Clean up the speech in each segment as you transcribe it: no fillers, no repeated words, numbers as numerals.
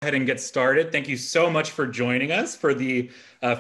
Ahead and get started. Thank you so much for joining us for the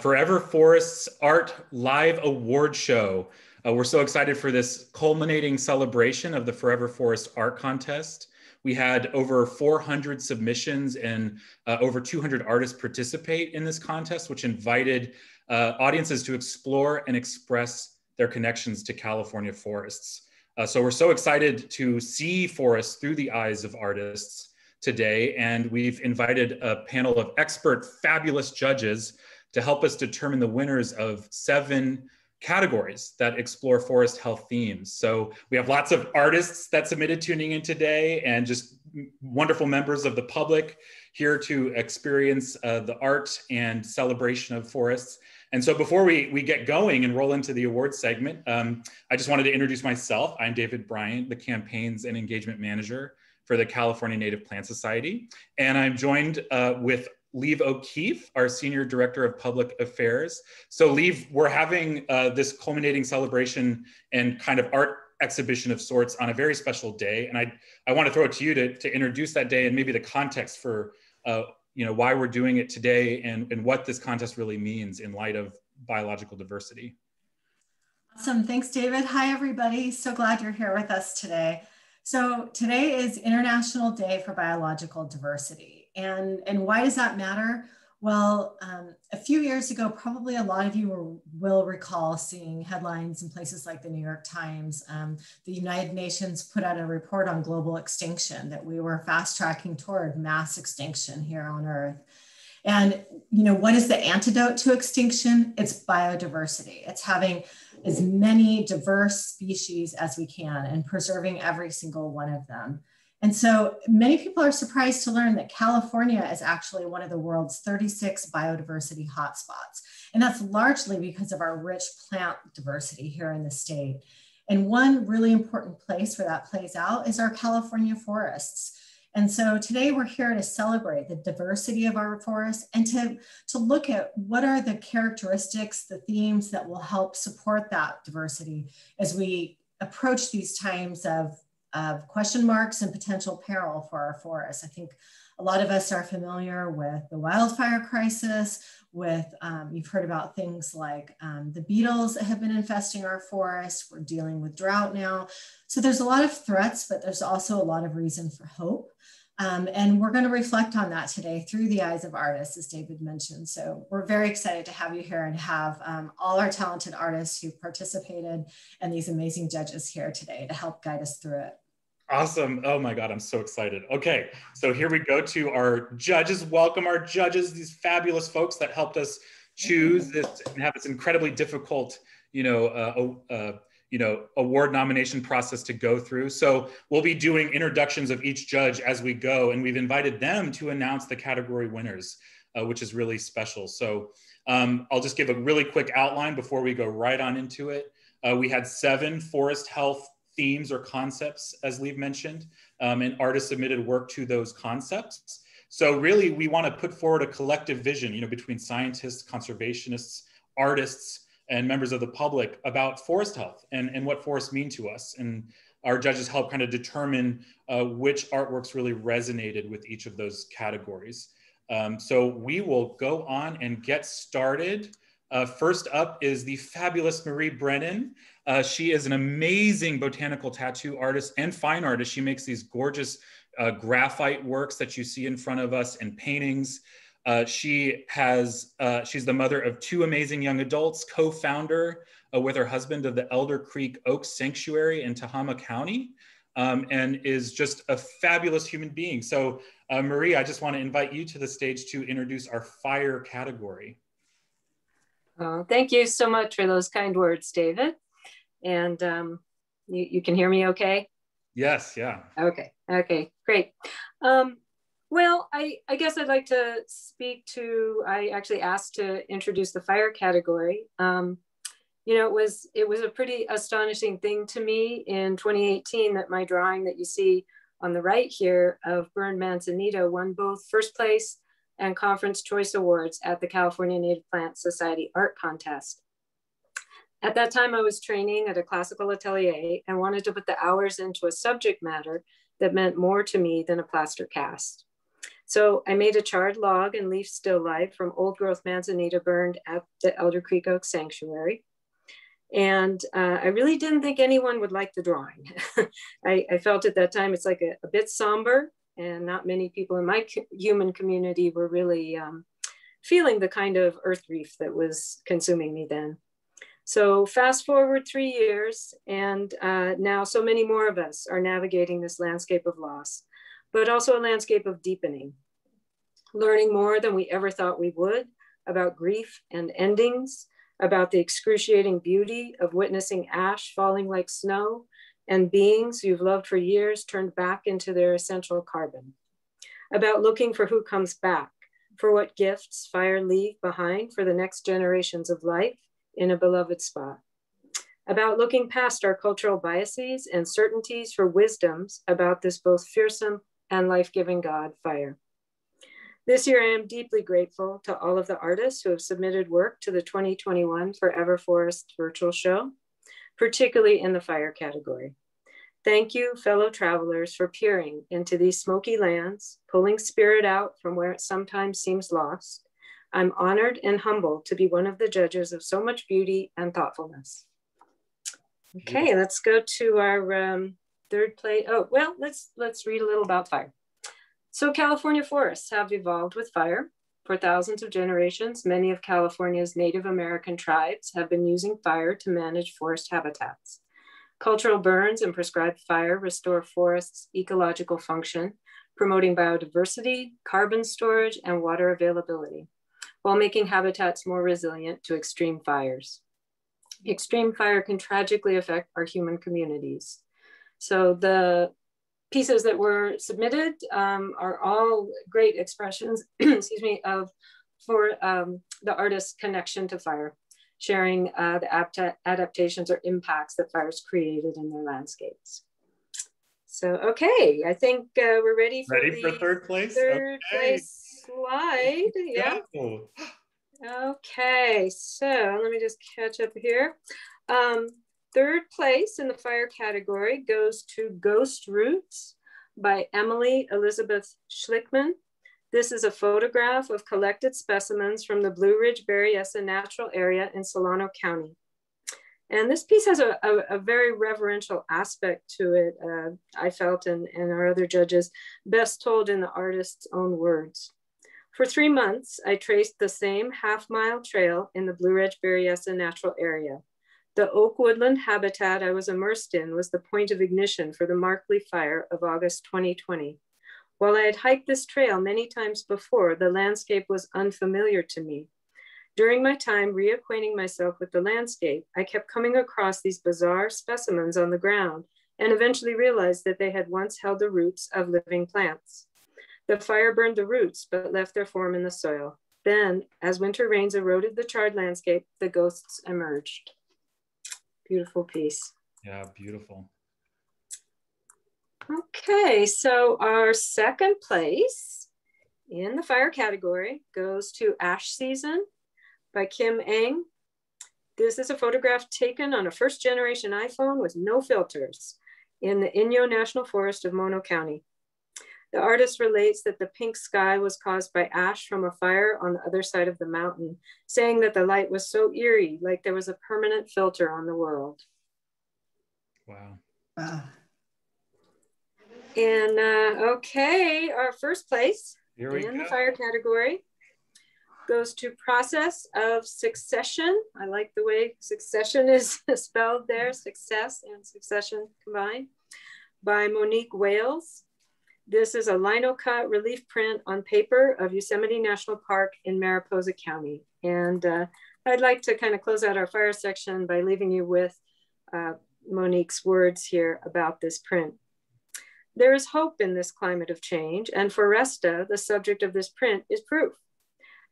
Forever Forests Art Live Award Show. We're so excited for this culminating celebration of the Forever Forest Art Contest. We had over 400 submissions and over 200 artists participate in this contest, which invited audiences to explore and express their connections to California forests. So we're so excited to see forests through the eyes of artists today, and we've invited a panel of expert, fabulous judges to help us determine the winners of 7 categories that explore forest health themes. So we have lots of artists that submitted tuning in today and just wonderful members of the public here to experience the art and celebration of forests. And so before we get going and roll into the awards segment, I just wanted to introduce myself. I'm David Bryant, the Campaigns and Engagement Manager for the California Native Plant Society. And I'm joined with Leanne O'Keefe, our Senior Director of Public Affairs. So Leanne, we're having this culminating celebration and kind of art exhibition of sorts on a very special day. And I want to throw it to you to introduce that day and maybe the context for why we're doing it today and what this contest really means in light of biological diversity. Awesome, thanks David. Hi everybody, so glad you're here with us today. So today is International Day for Biological Diversity. And why does that matter? Well, a few years ago, probably a lot of you will recall seeing headlines in places like the New York Times. The United Nations put out a report on global extinction, that we were fast tracking toward mass extinction here on Earth. And what is the antidote to extinction? It's biodiversity. It's having as many diverse species as we can and preserving every single one of them. And so many people are surprised to learn that California is actually one of the world's 36 biodiversity hotspots. And that's largely because of our rich plant diversity here in the state. And one really important place where that plays out is our California forests. And so today we're here to celebrate the diversity of our forests and to look at what are the characteristics, the themes that will help support that diversity as we approach these times of question marks and potential peril for our forests. I think a lot of us are familiar with the wildfire crisis, with, you've heard about things like the beetles that have been infesting our forests. We're dealing with drought now. So there's a lot of threats, but there's also a lot of reason for hope. And we're going to reflect on that today through the eyes of artists, as David mentioned. So we're very excited to have you here and have all our talented artists who participated and these amazing judges here today to help guide us through it. Awesome. Oh my God, I'm so excited. Okay, so here we go to our judges. Welcome our judges, these fabulous folks that helped us choose this and have this incredibly difficult, award nomination process to go through. So we'll be doing introductions of each judge as we go, and we've invited them to announce the category winners, which is really special. So I'll just give a really quick outline before we go right on into it. We had 7 forest health themes or concepts, as Leanne mentioned, and artists submitted work to those concepts. So really, we want to put forward a collective vision, between scientists, conservationists, artists, and members of the public about forest health and what forests mean to us. And our judges help kind of determine which artworks really resonated with each of those categories. So we will go on and get started. First up is the fabulous Marie Brennan. She is an amazing botanical tattoo artist and fine artist. She makes these gorgeous graphite works that you see in front of us and paintings. She's the mother of 2 amazing young adults, co-founder with her husband of the Elder Creek Oak Sanctuary in Tehama County, and is just a fabulous human being. So Marie, I just want to invite you to the stage to introduce our fire category. Oh, thank you so much for those kind words, David. And you can hear me okay? Yes, yeah. Okay, great. Well, I guess I'd like to speak to, I actually asked to introduce the fire category. It was a pretty astonishing thing to me in 2018 that my drawing that you see on the right here of Burned Manzanita won both first place and Conference Choice Awards at the California Native Plant Society Art Contest. At that time, I was training at a classical atelier and wanted to put the hours into a subject matter that meant more to me than a plaster cast. So I made a charred log and leaf still life from old growth manzanita burned at the Elder Creek Oak Sanctuary. And I really didn't think anyone would like the drawing. I felt at that time it's like a bit somber, and not many people in my human community were really feeling the kind of earth grief that was consuming me then. So fast forward 3 years, and now so many more of us are navigating this landscape of loss, but also a landscape of deepening, learning more than we ever thought we would about grief and endings, about the excruciating beauty of witnessing ash falling like snow and beings you've loved for years turned back into their essential carbon, about looking for who comes back, for what gifts fire leave behind for the next generations of life in a beloved spot, about looking past our cultural biases and certainties for wisdoms about this both fearsome and life-giving God, fire. This year, I am deeply grateful to all of the artists who have submitted work to the 2021 Forever Forest virtual show, particularly in the fire category. Thank you, fellow travelers, for peering into these smoky lands, pulling spirit out from where it sometimes seems lost. I'm honored and humbled to be one of the judges of so much beauty and thoughtfulness. Okay, let's go to our third play. Oh, well, let's read a little about fire. So California forests have evolved with fire. For thousands of generations, many of California's Native American tribes have been using fire to manage forest habitats. Cultural burns and prescribed fire restore forests' ecological function, promoting biodiversity, carbon storage, and water availability, while making habitats more resilient to extreme fires. Extreme fire can tragically affect our human communities. So the pieces that were submitted are all great expressions, excuse me, for the artist's connection to fire, sharing the adaptations or impacts that fires created in their landscapes. So, okay, I think we're ready for third place? Third place slide, yeah. Go. Okay, so let me just catch up here. Third place in the fire category goes to Ghost Roots by Emily Elizabeth Schlickman. This is a photograph of collected specimens from the Blue Ridge Berryessa Natural Area in Solano County. And this piece has a very reverential aspect to it, I felt, and our other judges, best told in the artist's own words. For 3 months, I traced the same half-mile trail in the Blue Ridge Berryessa Natural Area. The oak woodland habitat I was immersed in was the point of ignition for the Markley Fire of August 2020. While I had hiked this trail many times before, the landscape was unfamiliar to me. During my time reacquainting myself with the landscape, I kept coming across these bizarre specimens on the ground and eventually realized that they had once held the roots of living plants. The fire burned the roots, but left their form in the soil. Then, as winter rains eroded the charred landscape, the ghosts emerged. Beautiful piece. Yeah, beautiful. Okay, so our second place in the fire category goes to Ash Season by Kim Eng. This is a photograph taken on a first-generation iPhone with no filters in the Inyo National Forest of Mono County. The artist relates that the pink sky was caused by ash from a fire on the other side of the mountain, saying that the light was so eerie, like there was a permanent filter on the world. Wow. And okay, our first place in the fire category goes to Process of Succession. I like the way succession is spelled there, success and succession combined, by Monique Wales. This is a lino cut relief print on paper of Yosemite National Park in Mariposa County. And I'd like to kind of close out our fire section by leaving you with Monique's words here about this print. There is hope in this climate of change, and for Resta, the subject of this print is proof.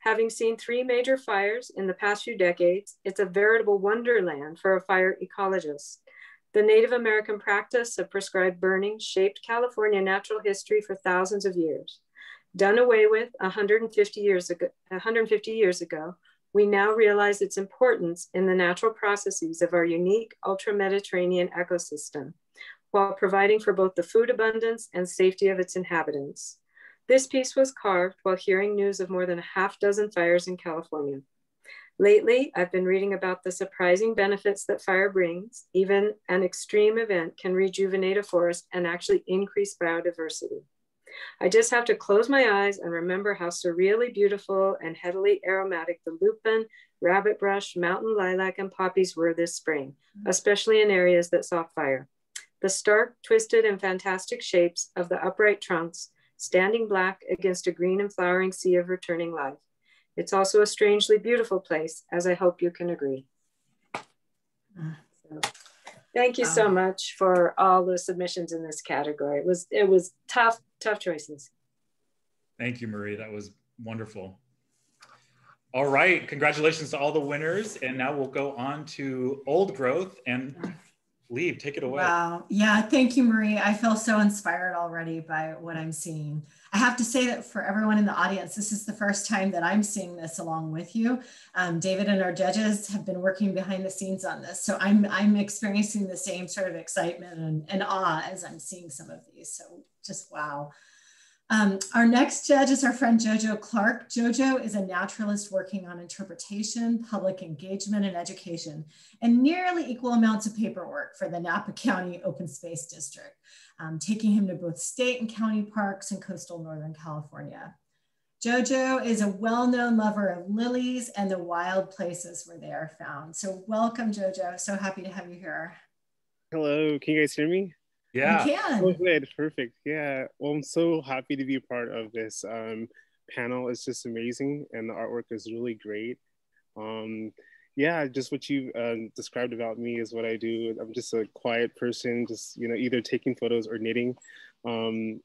Having seen 3 major fires in the past few decades, it's a veritable wonderland for a fire ecologist. The Native American practice of prescribed burning shaped California natural history for thousands of years. Done away with 150 years ago, we now realize its importance in the natural processes of our unique ultra-Mediterranean ecosystem, while providing for both the food abundance and safety of its inhabitants. This piece was carved while hearing news of more than a half dozen fires in California. Lately, I've been reading about the surprising benefits that fire brings. Even an extreme event can rejuvenate a forest and actually increase biodiversity. I just have to close my eyes and remember how surreally beautiful and heavily aromatic the lupin, rabbit brush, mountain lilac, and poppies were this spring, especially in areas that saw fire. The stark, twisted, and fantastic shapes of the upright trunks standing black against a green and flowering sea of returning life. It's also a strangely beautiful place, as I hope you can agree. So, thank you so much for all the submissions in this category. It was tough choices. Thank you, Marie. That was wonderful. All right, congratulations to all the winners. And now we'll go on to Old Growth, and Leave, take it away. Wow. Yeah, thank you, Marie. I feel so inspired already by what I'm seeing. I have to say that for everyone in the audience, this is the first time that I'm seeing this along with you. David and our judges have been working behind the scenes on this. So I'm experiencing the same sort of excitement and awe as I'm seeing some of these. So just wow. Our next judge is our friend Jojo Clark. Jojo is a naturalist working on interpretation, public engagement, and education, and nearly equal amounts of paperwork for the Napa County Open Space District, taking him to both state and county parks in coastal Northern California. Jojo is a well-known lover of lilies and the wild places where they are found. So welcome, Jojo. So happy to have you here. Hello, can you guys hear me? Yeah. We can. Oh, good, perfect. Yeah, well, I'm so happy to be a part of this panel. It's just amazing, and the artwork is really great. Yeah, just what you described about me is what I do. I'm just a quiet person, just either taking photos or knitting. And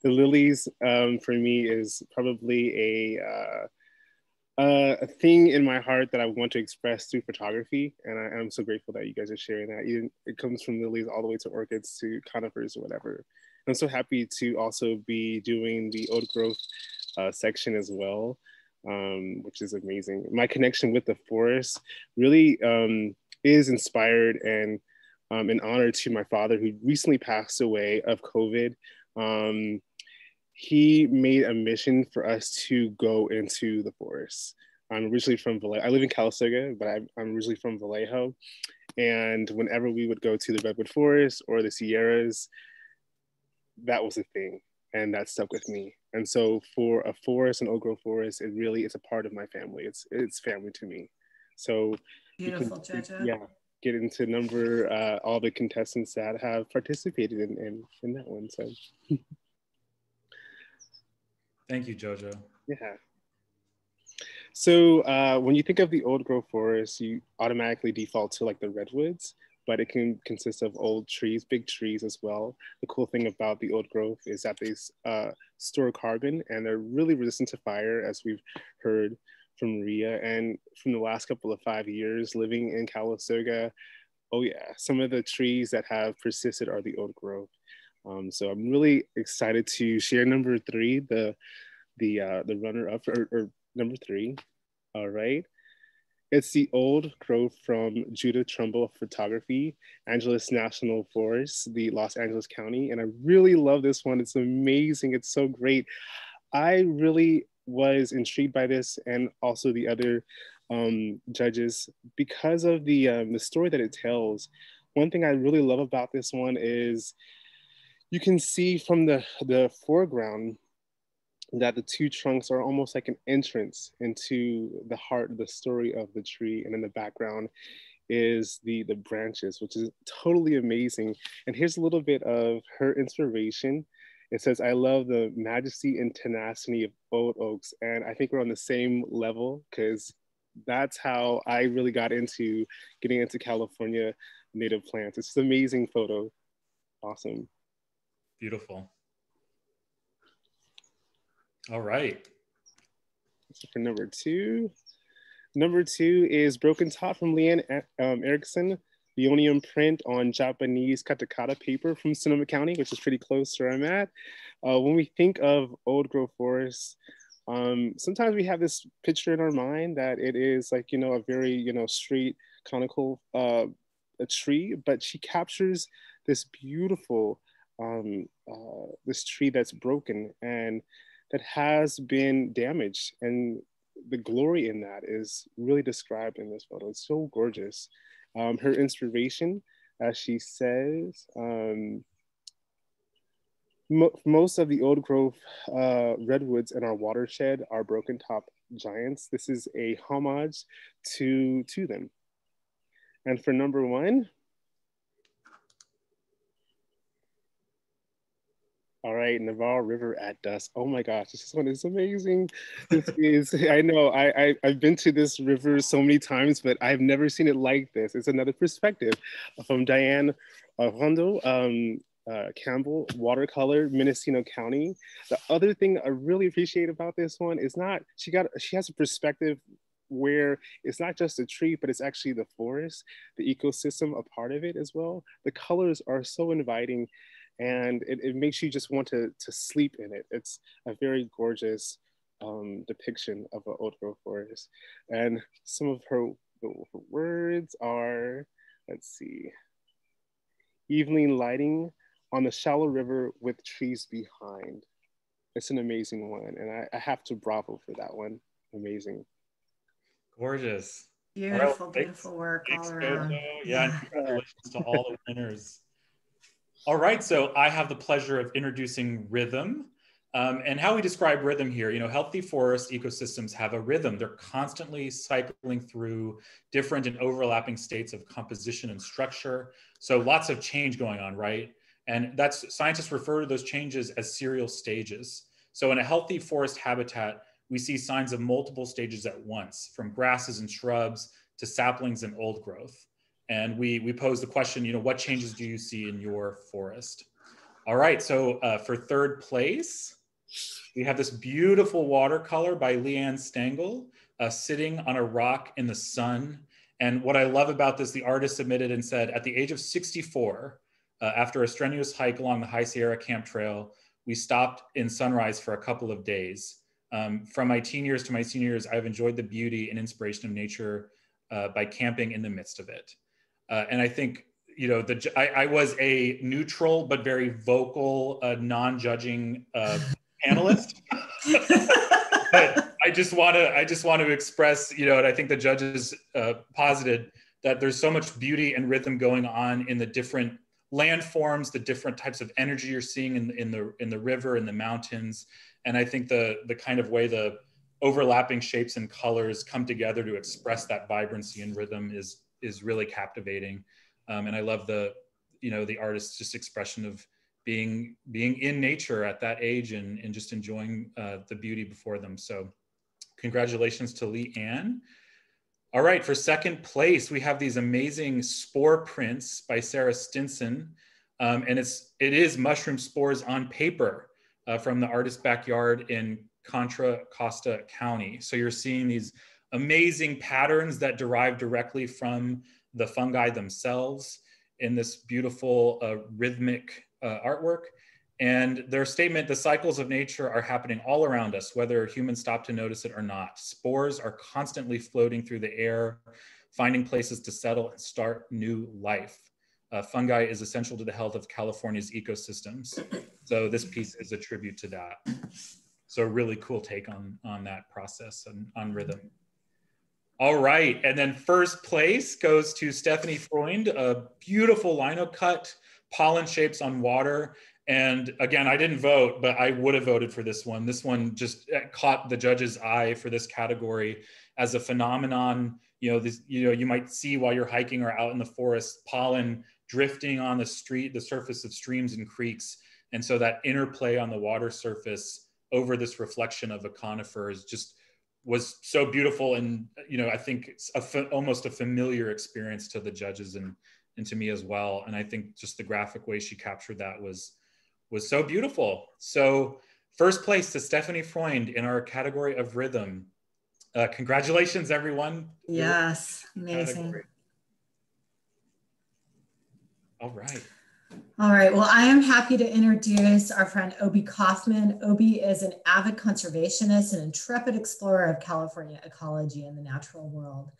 the lilies for me is probably a thing in my heart that I want to express through photography. And I'm so grateful that you guys are sharing that. It comes from lilies all the way to orchids to conifers or whatever. And I'm so happy to also be doing the old growth section as well, which is amazing. My connection with the forest really is inspired and an honor to my father, who recently passed away of COVID. He made a mission for us to go into the forest. I'm originally from Vallejo. I live in Calistoga, but I'm originally from Vallejo. And whenever we would go to the Redwood Forest or the Sierras, that was a thing. And that stuck with me. And so for a forest, an old growth forest, it's a part of my family. It's family to me. So beautiful, Jojo. Yeah, get into number all the contestants that have participated in that one. So. Thank you, Jojo. Yeah. So when you think of the old growth forest, you automatically default to like the redwoods, but it can consist of old trees, big trees as well. The cool thing about the old growth is that they store carbon and they're really resistant to fire, as we've heard from Maria. And from the last couple of 5 years living in Calistoga, oh yeah, some of the trees that have persisted are the old growth. So I'm really excited to share number 3, the runner-up, or number 3. All right, it's the old growth from Judith Trumbull Photography, Angeles National Forest, the Los Angeles County, and I really love this one. It's amazing. It's so great. I really was intrigued by this, and also the other judges, because of the story that it tells. One thing I really love about this one is you can see from the foreground that the two trunks are almost like an entrance into the heart of the story of the tree. And in the background is the branches, which is totally amazing. And here's a little bit of her inspiration. It says, "I love the majesty and tenacity of old oaks." And I think we're on the same level, because that's how I really got into getting into California native plants. It's an amazing photo. Awesome. Beautiful. All right. So for number 2. Number 2 is Broken Top from Leanne Erickson, the Ionium print on Japanese katakata paper from Sonoma County, which is pretty close to where I'm at. When we think of old growth forests, sometimes we have this picture in our mind that it is like, a very, straight conical a tree, but she captures this beautiful this tree that's broken and that has been damaged. And the glory in that is really described in this photo. It's so gorgeous. Her inspiration, as she says, most of the old growth redwoods in our watershed are broken top giants. This is a homage to them. And for number one, all right, Naval River at dusk. Oh my gosh, this one is amazing. This is, I know, I've been to this river so many times, but I've never seen it like this. It's another perspective from Diane Rondo, Campbell, Watercolor, Mendocino County. The other thing I really appreciate about this one is she has a perspective where it's not just a tree, but it's actually the forest, the ecosystem, a part of it as well. The colors are so inviting, and it makes you just want to sleep in it. It's a very gorgeous depiction of an old growth forest. And some of her words are, let's see, evening lighting on the shallow river with trees behind. It's an amazing one, and I have to bravo for that one. Amazing. Gorgeous. Beautiful, Well, beautiful work all around. Yeah, and congratulations to all the winners. All right, so I have the pleasure of introducing rhythm. And how we describe rhythm here, healthy forest ecosystems have a rhythm. They're constantly cycling through different and overlapping states of composition and structure. So lots of change going on, right? And scientists refer to those changes as serial stages. So in a healthy forest habitat, we see signs of multiple stages at once, from grasses and shrubs to saplings and old growth. And we pose the question, what changes do you see in your forest? All right, so for third place, we have this beautiful watercolor by Leanne Stengel, sitting on a rock in the sun. And what I love about this, the artist submitted and said, at the age of 64, after a strenuous hike along the High Sierra Camp Trail, we stopped in Sunrise for a couple of days. From my teen years to my senior years, I've enjoyed the beauty and inspiration of nature by camping in the midst of it. And I think, I was a neutral but very vocal, non-judging panelist. But I just want to express, and I think the judges posited that there's so much beauty and rhythm going on in the different landforms, the different types of energy you're seeing in the river, in the mountains. And I think the kind of way the overlapping shapes and colors come together to express that vibrancy and rhythm is really captivating. And I love the artist's just expression of being in nature at that age and just enjoying the beauty before them. So congratulations to Leanne. All right, for second place, we have these amazing spore prints by Sarah Stinson. And it is mushroom spores on paper from the artist's backyard in Contra Costa County. So you're seeing these amazing patterns that derive directly from the fungi themselves in this beautiful rhythmic artwork. And their statement, the cycles of nature are happening all around us, whether humans stop to notice it or not. Spores are constantly floating through the air, finding places to settle and start new life. Fungi is essential to the health of California's ecosystems. So this piece is a tribute to that. So a really cool take on that process and on rhythm. All right, and then first place goes to Stephanie Freund, a beautiful lino cut, pollen shapes on water. And again, I didn't vote, but I would have voted for this one. This one just caught the judge's eye for this category as a phenomenon. You might see while you're hiking or out in the forest, pollen drifting on the surface of streams and creeks. And so that interplay on the water surface over this reflection of a conifer was so beautiful. And, I think it's almost a familiar experience to the judges and to me as well. And I think just the graphic way she captured that was so beautiful. So first place to Stephanie Freund in our category of rhythm. Congratulations, everyone. Yes, amazing. Category. All right. All right, well, I am happy to introduce our friend Obi Kaufman. Obi is an avid conservationist and intrepid explorer of California ecology and the natural world.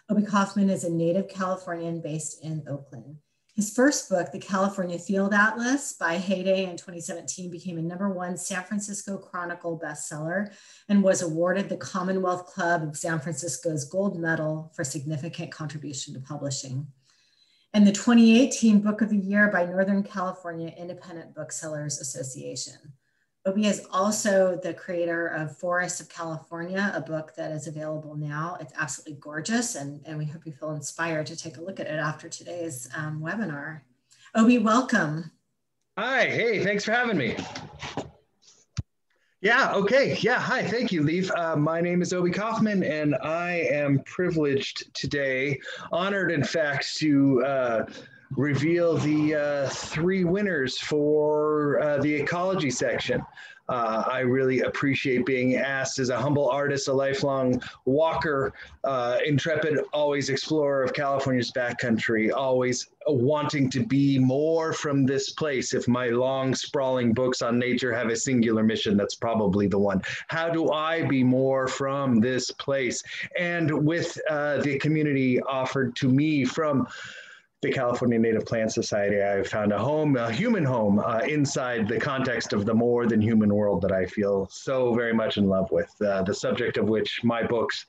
Obi Kaufman is a native Californian based in Oakland. His first book, The California Field Atlas by Heyday in 2017, became a #1 San Francisco Chronicle bestseller and was awarded the Commonwealth Club of San Francisco's Gold Medal for significant contribution to publishing. And the 2018 Book of the Year by Northern California Independent Booksellers Association. Obi is also the creator of Forests of California, a book that is available now. It's absolutely gorgeous, and we hope you feel inspired to take a look at it after today's webinar. Obi, welcome. Hi, hey, thanks for having me. Yeah, okay, yeah, hi, thank you, Leaf. My name is Obi Kaufman, and I am privileged today, honored in fact, to reveal the 3 winners for the ecology section. I really appreciate being asked as a humble artist, a lifelong walker, intrepid, always explorer of California's backcountry, always wanting to be more from this place. If my long sprawling books on nature have a singular mission, that's probably the one. How do I be more from this place? And with the community offered to me from the California Native Plant Society, I've found a home, a human home, inside the context of the more than human world that I feel so very much in love with, the subject of which my books,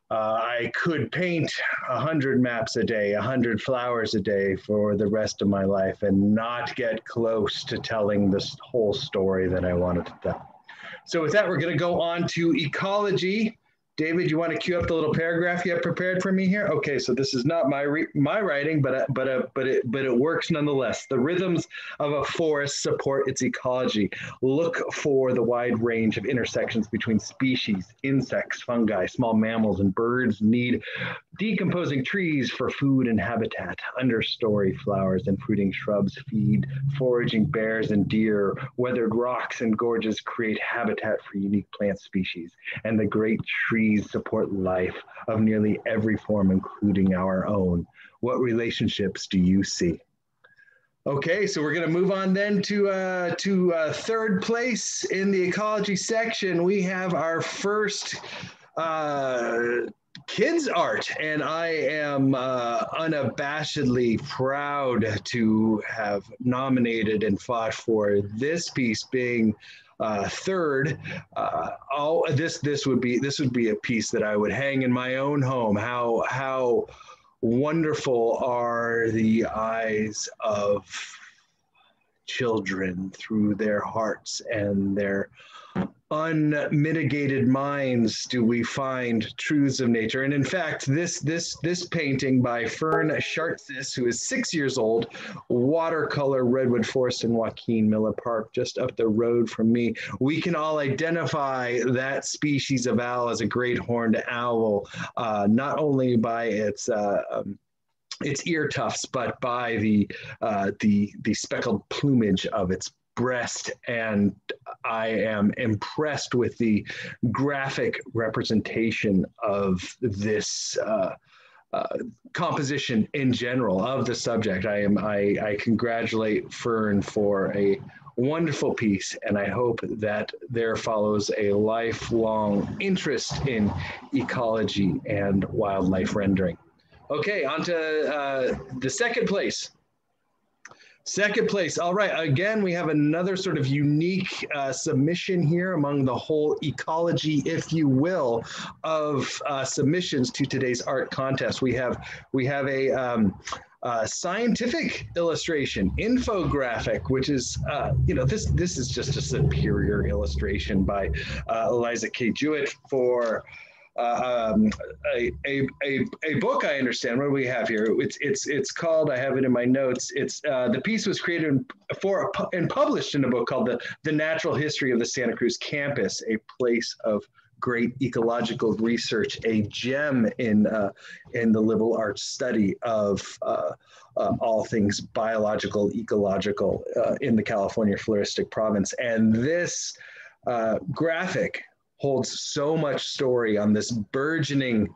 I could paint 100 maps a day, 100 flowers a day for the rest of my life and not get close to telling this whole story that I wanted to tell. So with that, we're gonna go on to ecology. David, you want to cue up the little paragraph you have prepared for me here? Okay, so this is not my writing, but it works nonetheless. The rhythms of a forest support its ecology. Look for the wide range of intersections between species, insects, fungi, small mammals, and birds need decomposing trees for food and habitat. Understory flowers and fruiting shrubs feed foraging bears and deer. Weathered rocks and gorges create habitat for unique plant species, and the great trees support life of nearly every form, including our own. What relationships do you see? Okay, so we're going to move on then to third place in the ecology section. We have our first kids art, and I am unabashedly proud to have nominated and fought for this piece being third. This would be a piece that I would hang in my own home. How wonderful are the eyes of children through their hearts and their unmitigated minds do we find truths of nature. And in fact, this painting by Fern Shartsis, who is 6 years old, watercolor redwood forest in Joaquin Miller Park, just up the road from me. We can all identify that species of owl as a great horned owl, not only by its ear tufts, but by the speckled plumage of its breast. And I am impressed with the graphic representation of this composition in general of the subject. I congratulate Fern for a wonderful piece, and I hope that there follows a lifelong interest in ecology and wildlife rendering. Okay, on to the second place. Second place, all right, again, we have another sort of unique submission here among the whole ecology, if you will, of submissions to today's art contest. We have a scientific illustration, infographic, which is, this is just a superior illustration by Eliza K. Jewett for a book. I understand. What do we have here? It's called, I have it in my notes. It's the piece was created for and published in a book called The Natural History of the Santa Cruz Campus, a place of great ecological research, a gem in the liberal arts study of all things biological, ecological in the California floristic province. And this graphic holds so much story on this burgeoning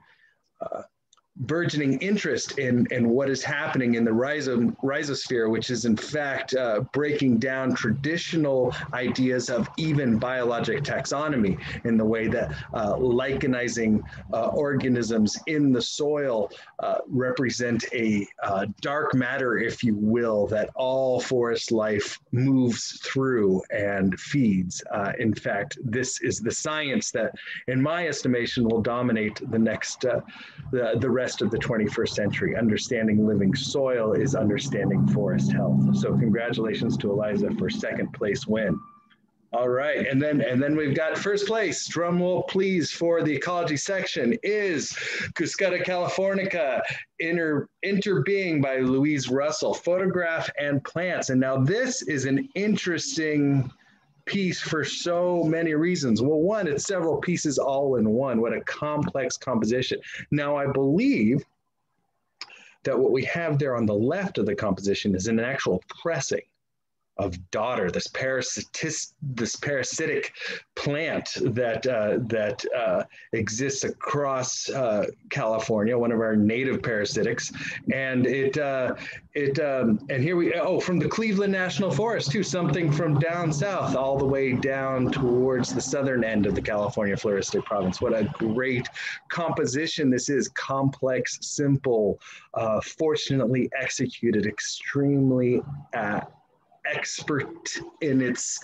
burgeoning interest in what is happening in the rhizosphere, which is in fact breaking down traditional ideas of even biologic taxonomy in the way that lichenizing organisms in the soil represent a dark matter, if you will, that all forest life moves through and feeds. In fact, this is the science that, in my estimation, will dominate the next the rest of the 21st century. Understanding living soil is understanding forest health. So congratulations to Eliza for second place win. All right, and then we've got first place, drum roll please, for the ecology section is Cuscuta californica, Interbeing by Louise Russell, Photograph and Plants. And now this is an interesting piece for so many reasons. Well, one, it's several pieces all in one. What a complex composition. Now, I believe that what we have there on the left of the composition is an actual pressing of dodder, this parasitic plant that exists across California, one of our native parasitics, and and here we from the Cleveland National Forest too, something from down south all the way down towards the southern end of the California Floristic Province. What a great composition this is! Complex, simple, fortunately executed, extremely expert in its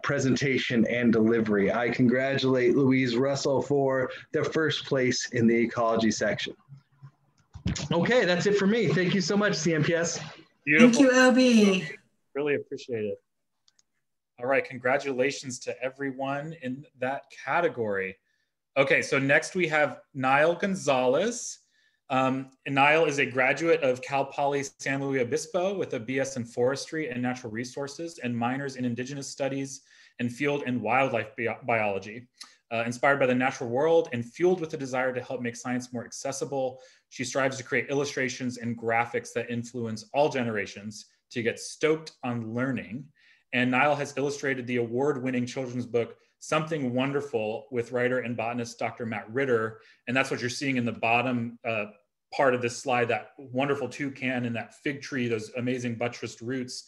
presentation and delivery. I congratulate Louise Russell for the first place in the ecology section. Okay, that's it for me. Thank you so much, CMPS. Beautiful. Thank you, Obi. Really appreciate it. All right, congratulations to everyone in that category. Okay, so next we have Nile Gonzalez. Nile is a graduate of Cal Poly San Luis Obispo with a BS in Forestry and Natural Resources and minors in Indigenous Studies and Field and Wildlife Biology. Inspired by the natural world and fueled with a desire to help make science more accessible, she strives to create illustrations and graphics that influence all generations to get stoked on learning. And Nile has illustrated the award-winning children's book, Something Wonderful, with writer and botanist Dr. Matt Ritter. And that's what you're seeing in the bottom part of this slide, that wonderful toucan and that fig tree, those amazing buttressed roots.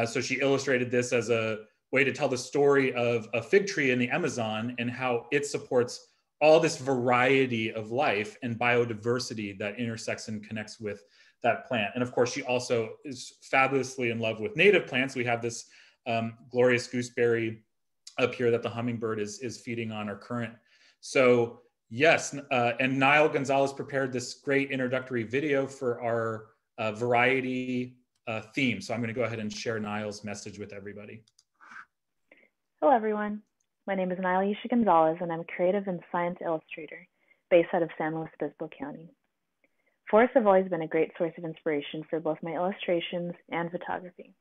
So she illustrated this as a way to tell the story of a fig tree in the Amazon and how it supports all this variety of life and biodiversity that intersects and connects with that plant. And of course, she also is fabulously in love with native plants. We have this glorious gooseberry up here that the hummingbird is feeding on, our current. So yes, and Nile Gonzalez prepared this great introductory video for our variety theme. So I'm going to go ahead and share Nile's message with everybody. Hello, everyone. My name is Nile Gonzalez, and I'm a creative and science illustrator based out of San Luis Obispo County. Forests have always been a great source of inspiration for both my illustrations and photography.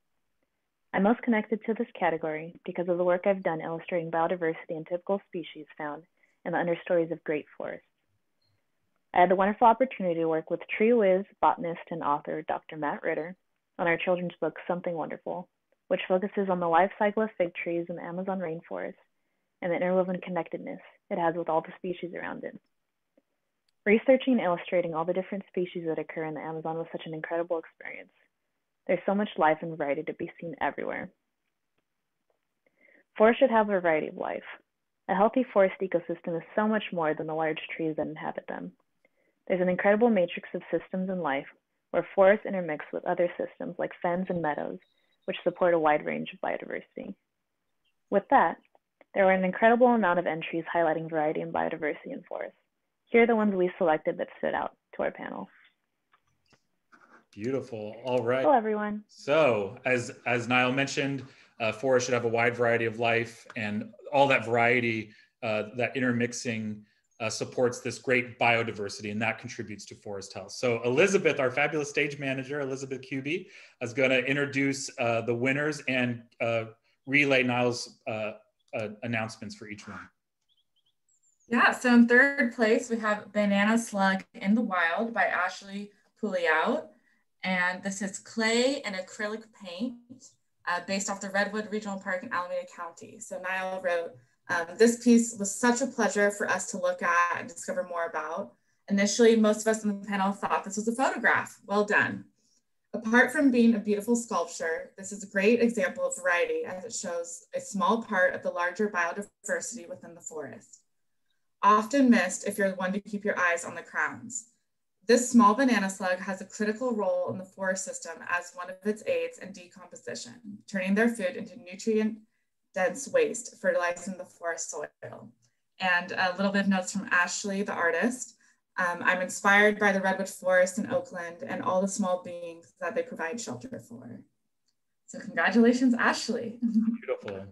I'm most connected to this category because of the work I've done illustrating biodiversity and typical species found in the understories of great forests. I had the wonderful opportunity to work with tree whiz, botanist, and author Dr. Matt Ritter on our children's book, Something Wonderful, which focuses on the life cycle of fig trees in the Amazon rainforest and the interwoven connectedness it has with all the species around it. Researching and illustrating all the different species that occur in the Amazon was such an incredible experience. There's so much life and variety to be seen everywhere. Forests should have a variety of life. A healthy forest ecosystem is so much more than the large trees that inhabit them. There's an incredible matrix of systems in life where forests intermix with other systems like fens and meadows, which support a wide range of biodiversity. With that, there were an incredible amount of entries highlighting variety and biodiversity in forests. Here are the ones we selected that stood out to our panel. Beautiful. All right. Hello, everyone. So as Nile mentioned, forests should have a wide variety of life, and all that variety, that intermixing supports this great biodiversity, and that contributes to forest health. So Elizabeth, our fabulous stage manager, Elizabeth Kuby, is going to introduce the winners and relay Nile's announcements for each one. Yeah, so in third place, we have Banana Slug in the Wild by Ashley Pouleau. And this is clay and acrylic paint based off the Redwood Regional Park in Alameda County. So Nile wrote, this piece was such a pleasure for us to look at and discover more about. Initially, most of us on the panel thought this was a photograph. Well done. Apart from being a beautiful sculpture, this is a great example of variety as it shows a small part of the larger biodiversity within the forest. Often missed if you're one to keep your eyes on the crowns. This small banana slug has a critical role in the forest system as one of its aids in decomposition, turning their food into nutrient-dense waste, fertilizing the forest soil. And a little bit of notes from Ashley, the artist. I'm inspired by the redwood forest in Oakland and all the small beings that they provide shelter for. So congratulations, Ashley. Beautiful.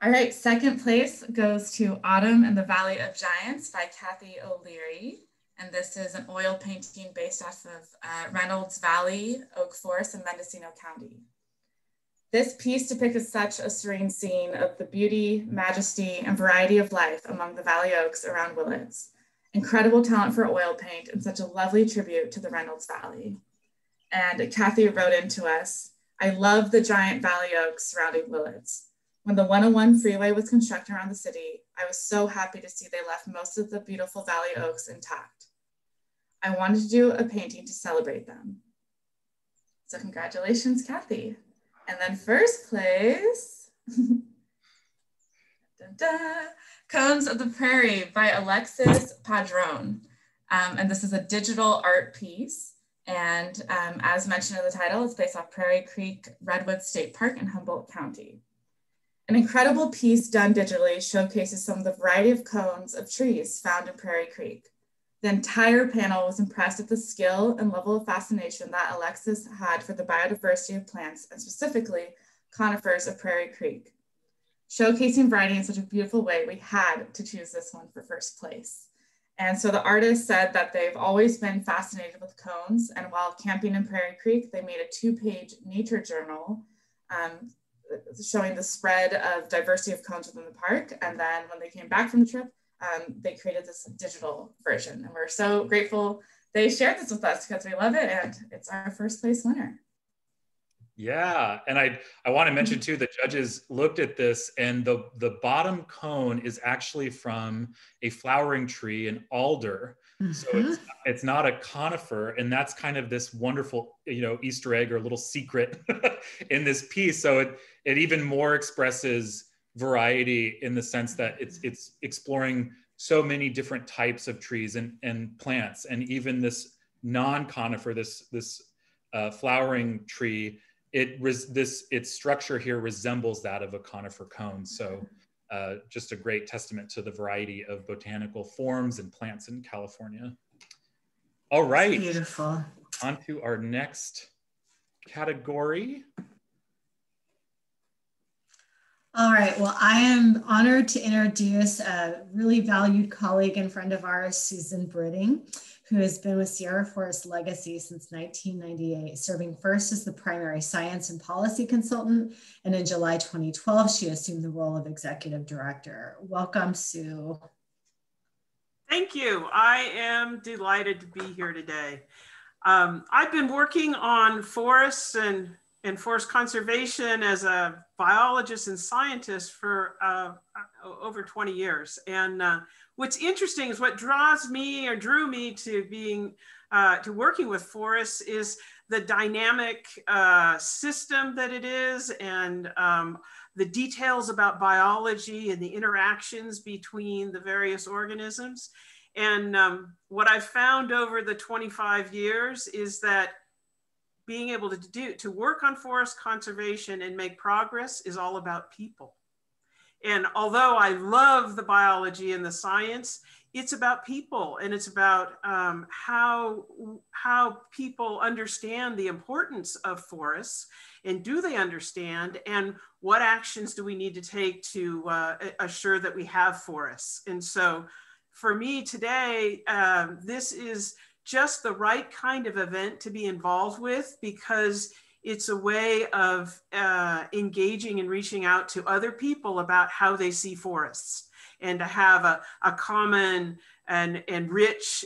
All right, second place goes to Autumn and the Valley of Giants by Kathy O'Leary. And this is an oil painting based off of Reynolds Valley, Oak Forest in Mendocino County. This piece depicted such a serene scene of the beauty, majesty, and variety of life among the valley oaks around Willits. Incredible talent for oil paint and such a lovely tribute to the Reynolds Valley. And Kathy wrote into us, I love the giant valley oaks surrounding Willits. When the 101 freeway was constructed around the city, I was so happy to see they left most of the beautiful valley oaks intact. I wanted to do a painting to celebrate them. So congratulations, Kathy. And then first place, Cones of the Prairie by Alexis Padron. And this is a digital art piece. And as mentioned in the title, it's based off Prairie Creek Redwood State Park in Humboldt County. An incredible piece done digitally showcases some of the variety of cones of trees found in Prairie Creek. The entire panel was impressed with the skill and level of fascination that Alexis had for the biodiversity of plants and specifically conifers of Prairie Creek. Showcasing variety in such a beautiful way, we had to choose this one for first place. And so the artist said that they've always been fascinated with cones, and while camping in Prairie Creek, they made a 2-page nature journal showing the spread of diversity of cones within the park. And then when they came back from the trip, they created this digital version. And we're so grateful they shared this with us because we love it. And it's our first place winner. Yeah, and I want to mention too, the judges looked at this and the bottom cone is actually from a flowering tree, an alder. So it's not a conifer, and that's kind of this wonderful, Easter egg or little secret in this piece. So it even more expresses variety in the sense that it's exploring so many different types of trees and plants, and even this non-conifer, this flowering tree. Its structure here resembles that of a conifer cone. So just a great testament to the variety of botanical forms and plants in California. All right. That's beautiful. On to our next category. All right, well, I am honored to introduce a really valued colleague and friend of ours, Susan Britting, who has been with Sierra Forest Legacy since 1998, serving first as the primary science and policy consultant, and in July 2012, she assumed the role of executive director. Welcome, Sue. Thank you. I am delighted to be here today. I've been working on forests and forest conservation as a biologist and scientist for over 20 years. And what's interesting is what drew me to being, to working with forests is the dynamic system that it is, and the details about biology and the interactions between the various organisms. And what I've found over the 25 years is that being able to work on forest conservation and make progress is all about people. And although I love the biology and the science, it's about people, and it's about how people understand the importance of forests, and do they understand, and what actions do we need to take to assure that we have forests. And so for me today, this is just the right kind of event to be involved with, because it's a way of engaging and reaching out to other people about how they see forests, and to have a common and rich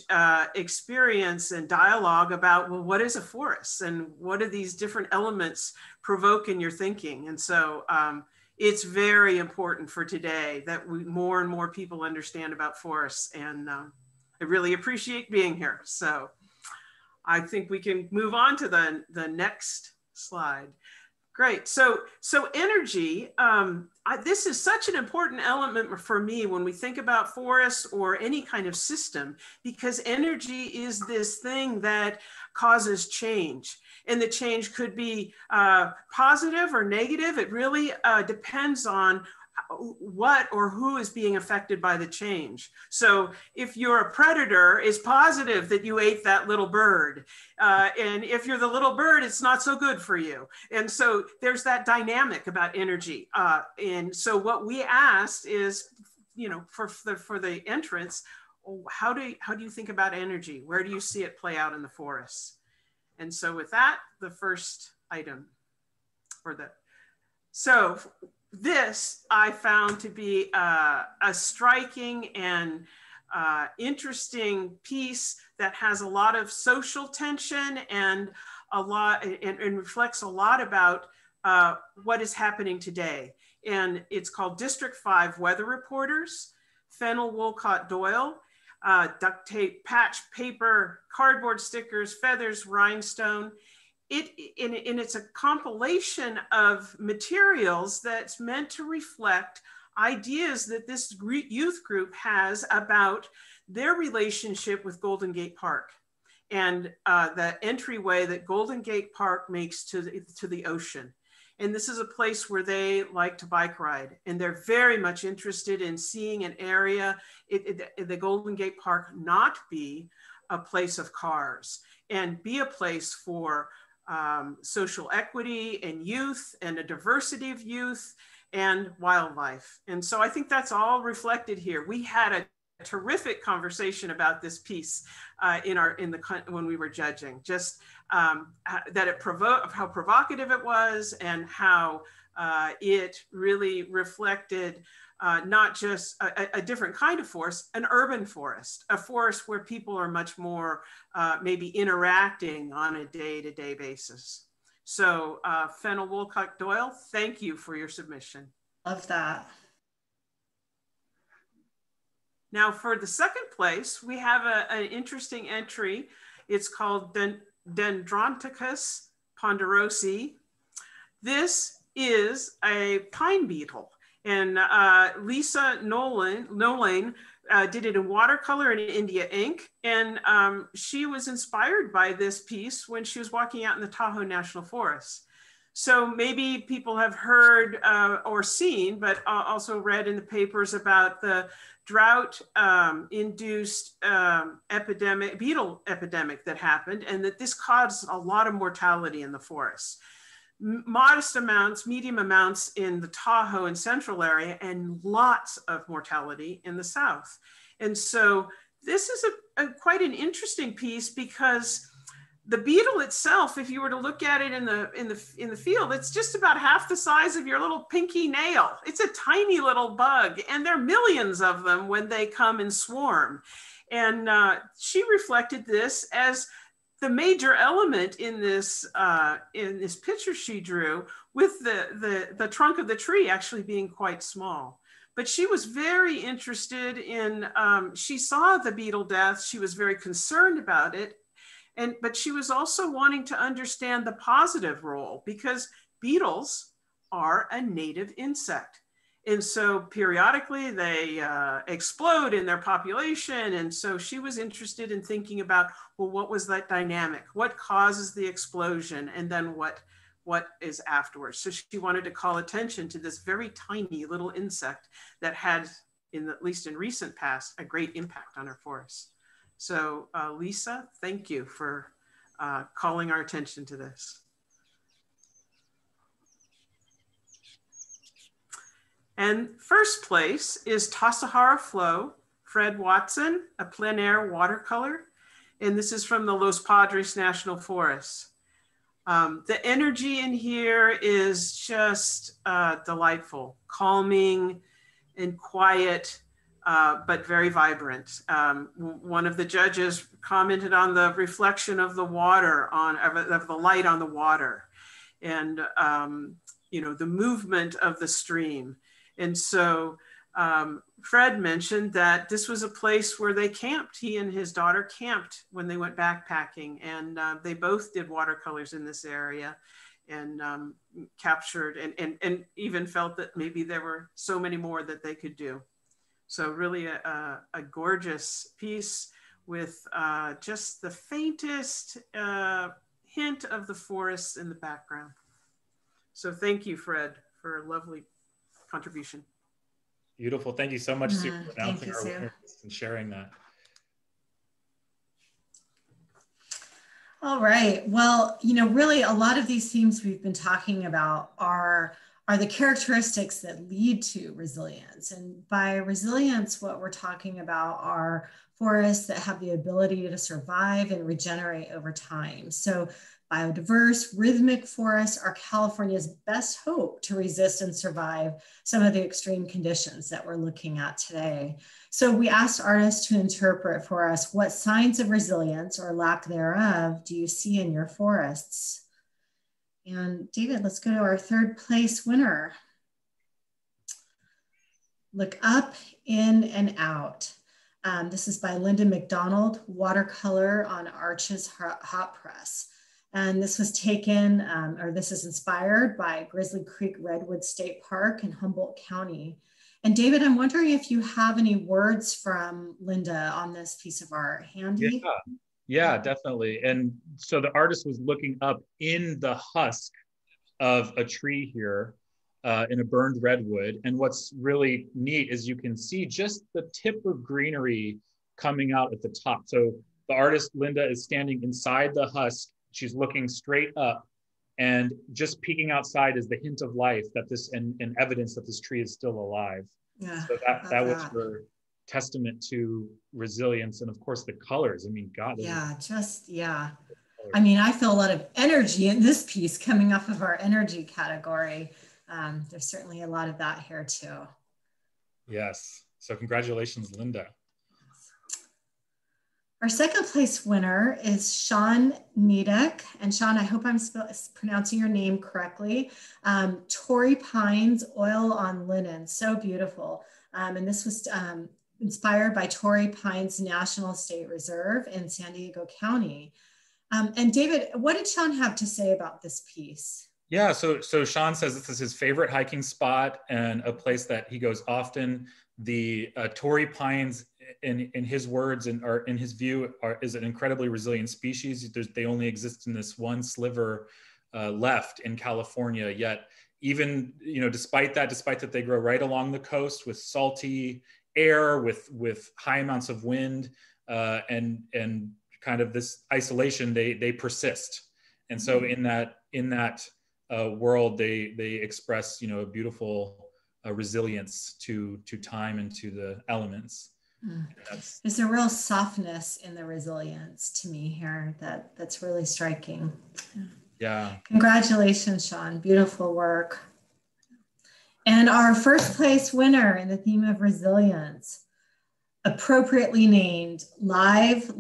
experience and dialogue about, well, what is a forest, and what do these different elements provoke in your thinking? And so it's very important for today that more and more people understand about forests, and I really appreciate being here. So I think we can move on to the next slide. Great. So energy, this is such an important element for me when we think about forests or any kind of system, because energy is this thing that causes change. And the change could be positive or negative. It really depends on what or who is being affected by the change. So if you're a predator, it's positive that you ate that little bird. And if you're the little bird, it's not so good for you. And so there's that dynamic about energy. And so what we asked is, you know, for the entrance, how do you think about energy? Where do you see it play out in the forests? And so with that, the first item so this I found to be a striking and interesting piece that has a lot of social tension and and reflects a lot about what is happening today. And it's called District 5 Weather Reporters, Fennel Wolcott Doyle, duct tape, patch, paper, cardboard stickers, feathers, rhinestone. It's a compilation of materials that's meant to reflect ideas that this youth group has about their relationship with Golden Gate Park and the entryway that Golden Gate Park makes to the ocean. And this is a place where they like to bike ride, and they're very much interested in seeing an area, the Golden Gate Park, not be a place of cars and be a place for social equity and youth and a diversity of youth and wildlife. And so I think that's all reflected here. We had a terrific conversation about this piece when we were judging, just that how provocative it was, and how it really reflected not just a different kind of forest, an urban forest, a forest where people are much more maybe interacting on a day-to-day basis. So Fennel Wolcott Doyle, thank you for your submission. Love that. Now for the second place, we have an interesting entry. It's called Dendronticus Ponderosi. This is a pine beetle. And Lisa Nolan did it in watercolor and in India ink. And she was inspired by this piece when she was walking out in the Tahoe National Forest. So maybe people have heard or seen, but also read in the papers about the drought-induced beetle epidemic that happened, and that this caused a lot of mortality in the forests. Modest amounts, medium amounts in the Tahoe and central area, and lots of mortality in the south. And so this is quite an interesting piece, because the beetle itself, if you were to look at it in the field, it's just about half the size of your little pinky nail. It's a tiny little bug, and there are millions of them when they come and swarm. And she reflected this as the major element in this picture she drew, with the trunk of the tree actually being quite small. But she was very interested in, she saw the beetle death, she was very concerned about it, but she was also wanting to understand the positive role, because beetles are a native insect. And so periodically they explode in their population. And so she was interested in thinking about, well, what was that dynamic? What causes the explosion? And then what is afterwards? So she wanted to call attention to this very tiny little insect that had, at least in recent past, a great impact on our forests. So Lisa, thank you for calling our attention to this. And first place is Tassajara Flow, Fred Watson, a plein air watercolor. And this is from the Los Padres National Forest. The energy in here is just delightful, calming and quiet, but very vibrant. One of the judges commented on the reflection of the water, of the light on the water. And you know, the movement of the stream. And so Fred mentioned that this was a place where they camped. He and his daughter camped when they went backpacking, and they both did watercolors in this area, and captured and even felt that maybe there were so many more that they could do. So really a gorgeous piece with just the faintest hint of the forest in the background. So thank you, Fred, for a lovely contribution. Beautiful. Thank you so much, Sue, for announcing our Sue. winners and sharing that. All right. Well, you know, really a lot of these themes we've been talking about are the characteristics that lead to resilience. And by resilience, what we're talking about are forests that have the ability to survive and regenerate over time. So biodiverse, rhythmic forests are California's best hope to resist and survive some of the extreme conditions that we're looking at today. So we asked artists to interpret for us what signs of resilience or lack thereof do you see in your forests? And David, let's go to our third place winner. Look up, in, and out. This is by Linda McDonald, watercolor on Arches Hot Press. And this was taken, or this is inspired by Grizzly Creek Redwood State Park in Humboldt County. And David, I'm wondering if you have any words from Linda on this piece of art handy? Yeah, definitely. And so the artist was looking up in the husk of a tree here in a burned redwood. And what's really neat is you can see just the tip of greenery coming out at the top. So the artist, Linda, is standing inside the husk. She's looking straight up, and just peeking outside is the hint of life that this and evidence that this tree is still alive. Yeah, so that was her testament to resilience, and of course the colors. I mean, God. Yeah. I mean, I feel a lot of energy in this piece coming off of our energy category. There's certainly a lot of that here too. Yes. So congratulations, Linda. Our second place winner is Shawn Nedeck. And Shawn, I hope I'm pronouncing your name correctly. Torrey Pines, Oil on Linen, so beautiful. And this was inspired by Torrey Pines National State Reserve in San Diego County. And David, what did Shawn have to say about this piece? Yeah, so Shawn says this is his favorite hiking spot and a place that he goes often. The Torrey Pines, in his words and or in his view, is an incredibly resilient species. They only exist in this one sliver left in California. Yet, even despite that they grow right along the coast with salty air, with high amounts of wind, and kind of this isolation, they persist. And so in that world, they express a beautiful resilience to time and to the elements. There's a real softness in the resilience to me here that's really striking. Yeah. Congratulations, Shawn. Beautiful work. And our first place winner in the theme of resilience, appropriately named Live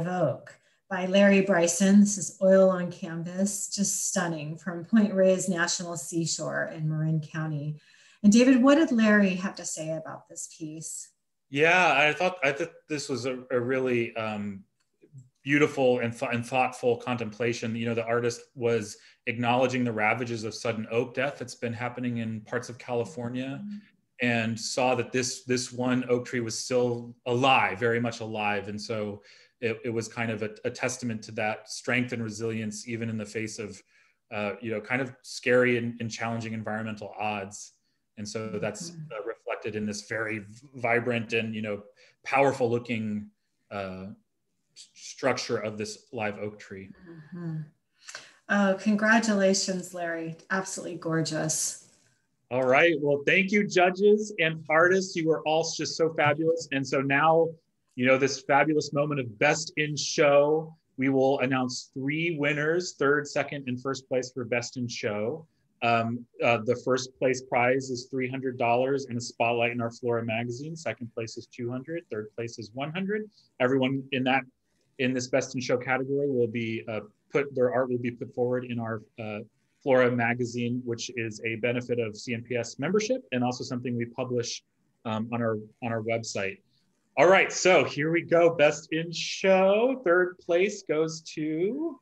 Oak by Larry Bryson. This is oil on canvas, just stunning, from Point Reyes National Seashore in Marin County. And David, what did Larry have to say about this piece? Yeah, I thought this was a really beautiful and thoughtful contemplation. The artist was acknowledging the ravages of sudden oak death that's been happening in parts of California, and saw that this one oak tree was still alive, very much alive. And so it was kind of a testament to that strength and resilience, even in the face of kind of scary and challenging environmental odds. And so that's reflected in this very vibrant and powerful looking structure of this live oak tree. Oh, congratulations, Larry. Absolutely gorgeous. All right. Well, thank you, judges and artists. You were all just so fabulous. And so now, this fabulous moment of Best in Show, we will announce 3 winners, 3rd, 2nd, and 1st place for Best in Show. The first place prize is $300 and a spotlight in our Flora magazine. 2nd place is $200. 3rd place is $100. Everyone in this Best in Show category will be their art will be put forward in our Flora magazine, which is a benefit of CNPS membership and also something we publish on our website. All right, so here we go. Best in show. Third place goes to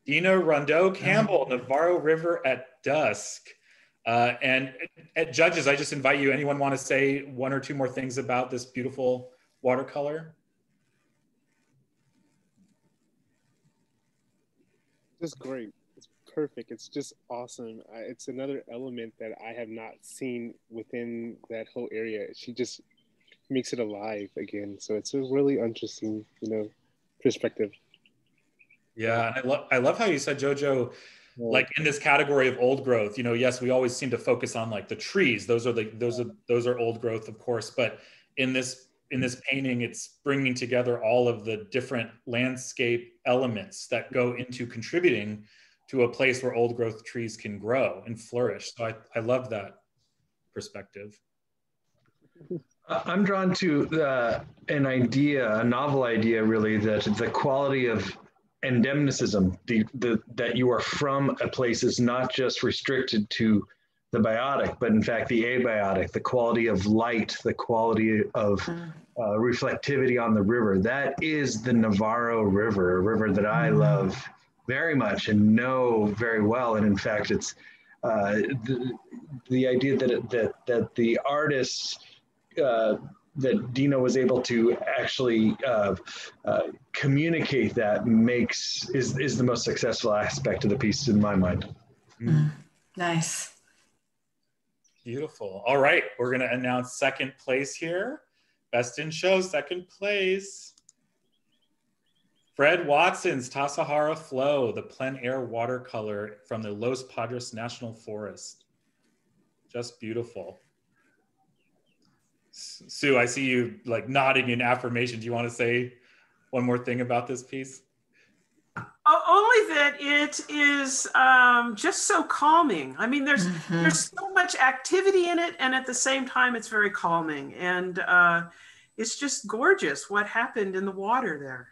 Dina Rondeau Campbell, Navarro River at Dusk. And at judges, I just invite you, anyone want to say one or two more things about this beautiful watercolor? Just great. It's perfect. It's just awesome. It's another element that I have not seen within that whole area. She just makes it alive again. So it's a really interesting, perspective. Yeah, I love how you said, Jojo, like in this category of old growth, yes, we always seem to focus on like the trees. Those are old growth, of course, but in this painting, it's bringing together all of the different landscape elements that go into contributing to a place where old growth trees can grow and flourish. So I love that perspective. I'm drawn to a novel idea, really, that the quality of endemnicism, that you are from a place is not just restricted to the biotic, but in fact the abiotic, the quality of light, the quality of reflectivity on the river. That is the Navarro River, a river that I love very much and know very well. And in fact, it's the idea that the artists that Dina was able to actually communicate that is the most successful aspect of the piece in my mind. Nice. Beautiful. All right, we're going to announce second place here. Best in show, second place. Fred Watson's Tassajara Flow, the plein air watercolor from the Los Padres National Forest. Just beautiful. Sue, I see you like nodding in affirmation. Do you want to say one more thing about this piece? Only that it is just so calming. I mean, there's so much activity in it, and at the same time, it's very calming. And it's just gorgeous what happened in the water there.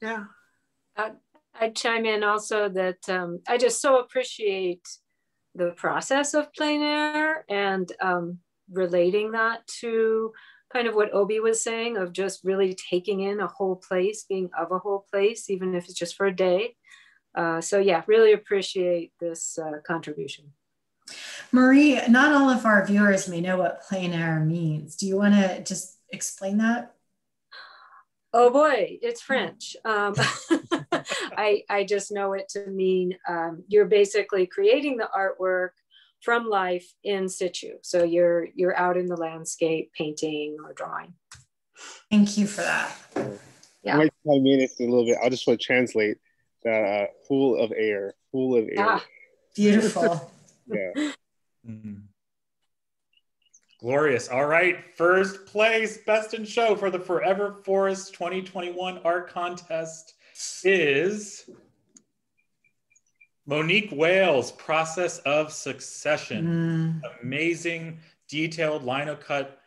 Yeah. I'd chime in also that I just so appreciate the process of plein air and relating that to kind of what Obi was saying of just really taking in a whole place, being of a whole place, even if it's just for a day. So yeah, really appreciate this contribution. Marie, not all of our viewers may know what plein air means. Do you want to just explain that? Oh boy, it's French. I just know it to mean you're basically creating the artwork from life in situ. So you're out in the landscape painting or drawing. Thank you for that. Yeah. I might chime in a little bit. I'll just want to translate that full of air. Ah, beautiful. Yeah. Glorious. All right, first place, best in show for the Forever Forest 2021 art contest is Monique Wales, Process of Succession. Amazing, detailed lino cut.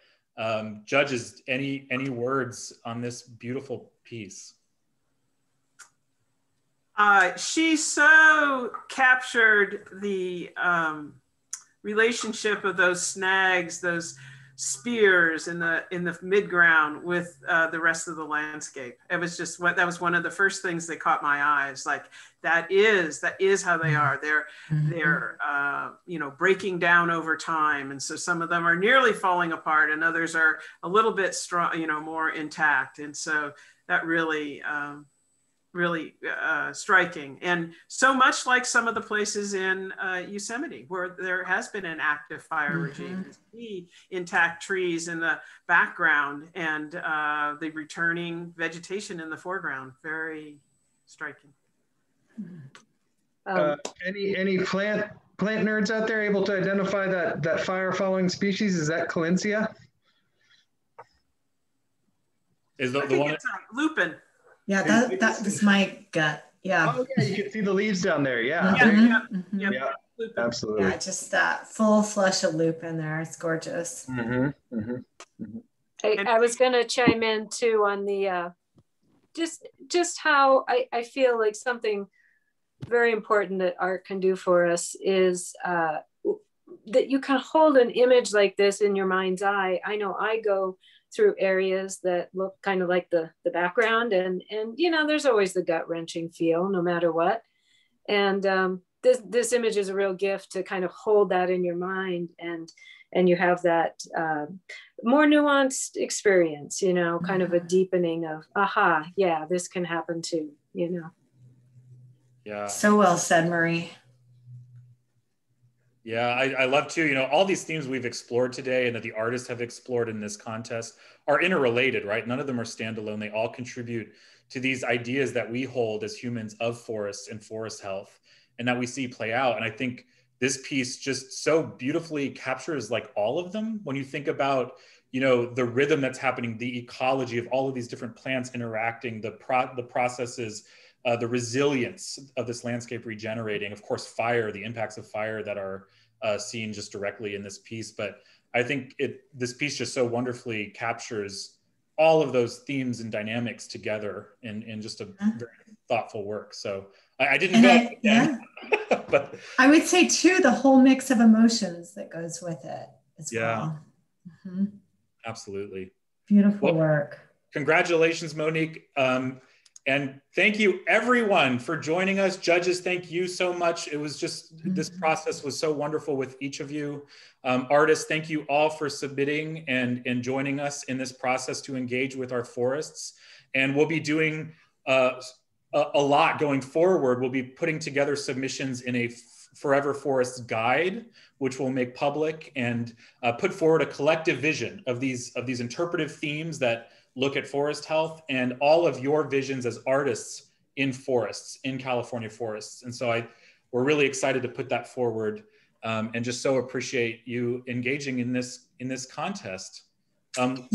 Judges, any words on this beautiful piece? She so captured the relationship of those snags, those spears in the midground with the rest of the landscape. It was just that was one of the first things that caught my eyes. Like that is how they are. They're breaking down over time, and so some of them are nearly falling apart, and others are a little bit strong, more intact. And so that really striking, and so much like some of the places in Yosemite where there has been an active fire regime. See intact trees in the background and the returning vegetation in the foreground. Very striking. Any plant nerds out there able to identify that fire following species? Is that Calencia? Is I think it's lupin. Yeah, that was my gut. Yeah. Oh yeah, you can see the leaves down there. Yeah. Yeah, absolutely. Yeah, just that full flush of lupin there. It's gorgeous. I was going to chime in too on the just how I feel like something very important that art can do for us is that you can hold an image like this in your mind's eye. I know I go through areas that look kind of like the background, and you know, there's always the gut-wrenching feel no matter what. And this image is a real gift to kind of hold that in your mind, and you have that more nuanced experience, you know, kind of a deepening of, aha, yeah, this can happen too, you know. Yeah. So well said, Marie. Yeah, I love too, you know, all these themes we've explored today and that the artists have explored in this contest are interrelated, right? None of them are standalone. They all contribute to these ideas that we hold as humans of forests and forest health, and that we see play out. And I think this piece just so beautifully captures like all of them. When you think about, you know, the rhythm that's happening, the ecology of all of these different plants interacting, the processes, the resilience of this landscape regenerating, of course, fire, the impacts of fire that are seen just directly in this piece. But I think this piece just so wonderfully captures all of those themes and dynamics together in just a very thoughtful work. So I didn't go. Yeah. But I would say too, the whole mix of emotions that goes with it as well. Mm-hmm. Absolutely. Beautiful work. Congratulations, Monique. And thank you everyone for joining us. Judges, thank you so much. It was just, this process was so wonderful with each of you. Artists, thank you all for submitting and joining us in this process to engage with our forests. And we'll be doing a lot going forward. We'll be putting together submissions in a Forever Forests guide, which we'll make public and put forward a collective vision of these interpretive themes that look at forest health and all of your visions as artists in forests, in California forests. And so we're really excited to put that forward and just so appreciate you engaging in this contest. I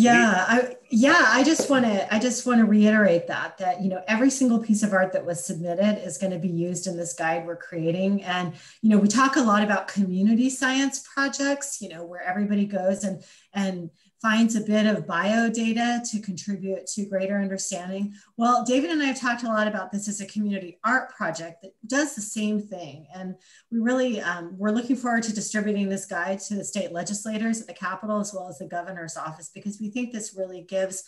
just want to reiterate that, you know, every single piece of art that was submitted is going to be used in this guide we're creating. And, you know, we talk a lot about community science projects, you know, where everybody goes and finds a bit of bio data to contribute to greater understanding. Well, David and I have talked a lot about this as a community art project that does the same thing. And we really, we're looking forward to distributing this guide to the state legislators at the Capitol as well as the governor's office, because we think this really gives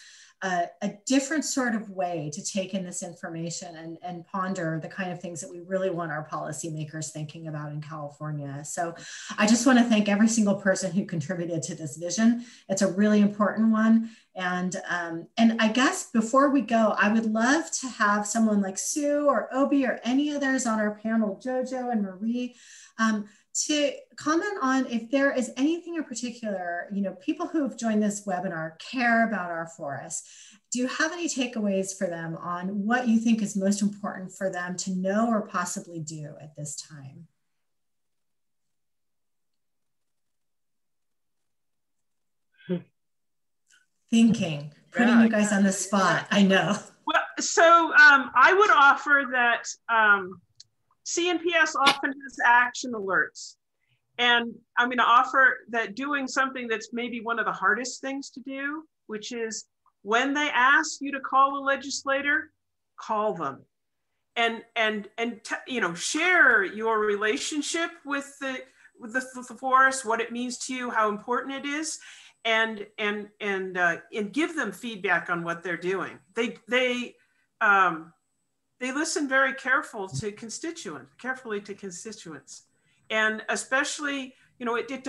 a different sort of way to take in this information and ponder the kind of things that we really want our policymakers thinking about in California. So I just want to thank every single person who contributed to this vision. It's a really important one. And I guess before we go, I would love to have someone like Sue or Obi or any others on our panel, Jojo and Marie, to comment on if there is anything in particular, you know, people who have joined this webinar care about our forests. Do you have any takeaways for them on what you think is most important for them to know or possibly do at this time? Thinking, putting you guys on the spot, I know. Well, so I would offer that CNPS often has action alerts. And I'm going to offer that doing something that's maybe one of the hardest things to do, which is when they ask you to call a legislator, call them and you know, share your relationship with the forest, what it means to you, how important it is, and give them feedback on what they're doing. They listen very carefully to constituents. And especially, you know, it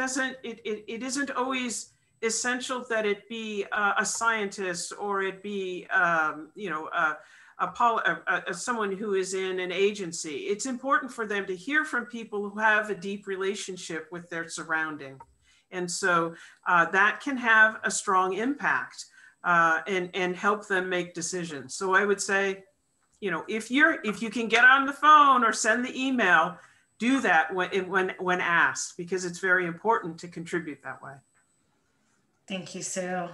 isn't always essential that it be a scientist or it be, you know, someone who is in an agency. It's important for them to hear from people who have a deep relationship with their surrounding. And so that can have a strong impact and help them make decisions. So I would say, you know, if you can get on the phone or send the email, do that when asked, because it's very important to contribute that way. Thank you, Sue.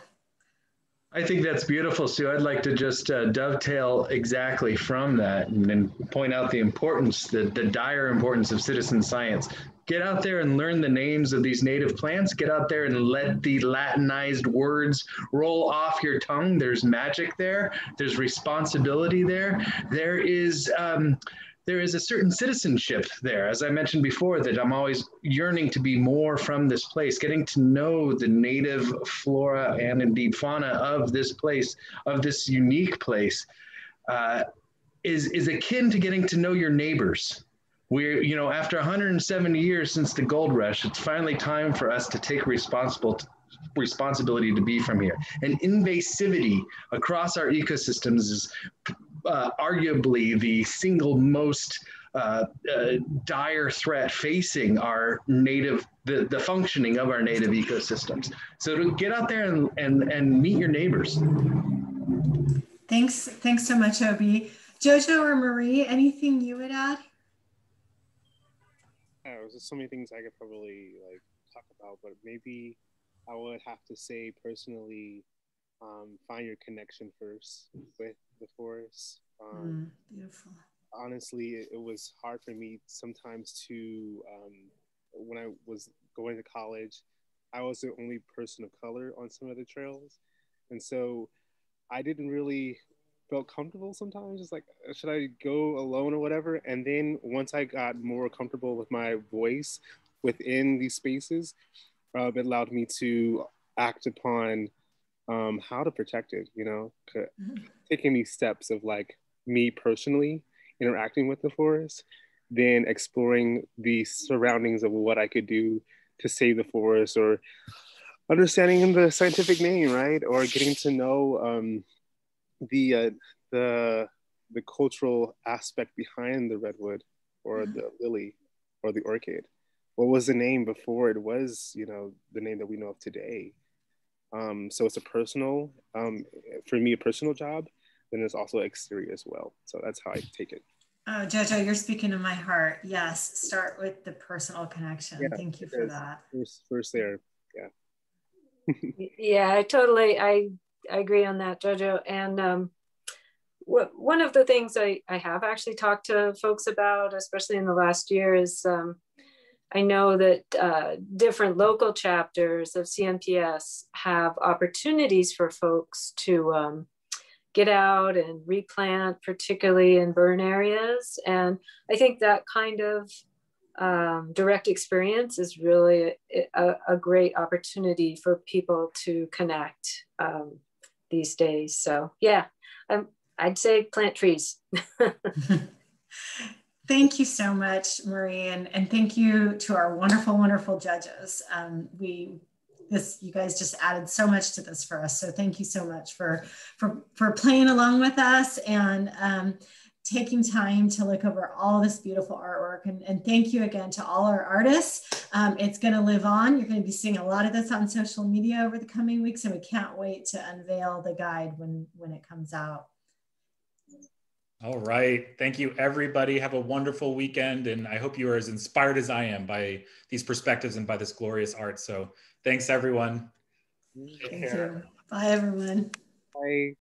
I think that's beautiful, Sue. I'd like to just dovetail exactly from that and then point out the importance, the dire importance of citizen science. Get out there and learn the names of these native plants. Get out there and let the Latinized words roll off your tongue. There's magic there. There's responsibility there. There is a certain citizenship there, as I mentioned before, that I'm always yearning to be more from this place, getting to know the native flora and indeed fauna of this place, of this unique place, is akin to getting to know your neighbors. We're, you know, after 170 years since the gold rush, it's finally time for us to take responsibility to be from here. And invasivity across our ecosystems is arguably the single most dire threat facing our native, the functioning of our native ecosystems. So to get out there and meet your neighbors. Thanks so much, Obi. Jojo or Marie, anything you would add? There's just so many things I could probably like talk about, but maybe I would have to say personally, find your connection first with the forest. Beautiful. Honestly, it was hard for me sometimes to, when I was going to college, I was the only person of color on some of the trails. And so I didn't really feel comfortable sometimes, just like, should I go alone or whatever? And then once I got more comfortable with my voice within these spaces, it allowed me to act upon how to protect it, you know, taking these steps of like me personally interacting with the forest, then exploring the surroundings of what I could do to save the forest, or understanding the scientific name, right? Or getting to know the cultural aspect behind the redwood or the lily or the orchid. What was the name before it was, you know, the name that we know of today? So it's a personal, for me, a personal job. Then it's also exterior as well. So that's how I take it. Oh, Jojo, you're speaking to my heart. Yes, start with the personal connection. Yeah, thank you for that. First there, yeah. Yeah, I agree on that, Jojo. And one of the things I have actually talked to folks about, especially in the last year, is I know that different local chapters of CNPS have opportunities for folks to get out and replant, particularly in burn areas. And I think that kind of direct experience is really a great opportunity for people to connect these days. So yeah, I'd say plant trees. Thank you so much, Marie, and thank you to our wonderful, wonderful judges. You guys just added so much to this for us. So thank you so much for playing along with us and taking time to look over all this beautiful artwork. And thank you again to all our artists. It's going to live on. You're going to be seeing a lot of this on social media over the coming weeks, and we can't wait to unveil the guide when it comes out. All right. Thank you, everybody. Have a wonderful weekend. And I hope you are as inspired as I am by these perspectives and by this glorious art. So thanks, everyone. Thank you. Bye, everyone. Bye.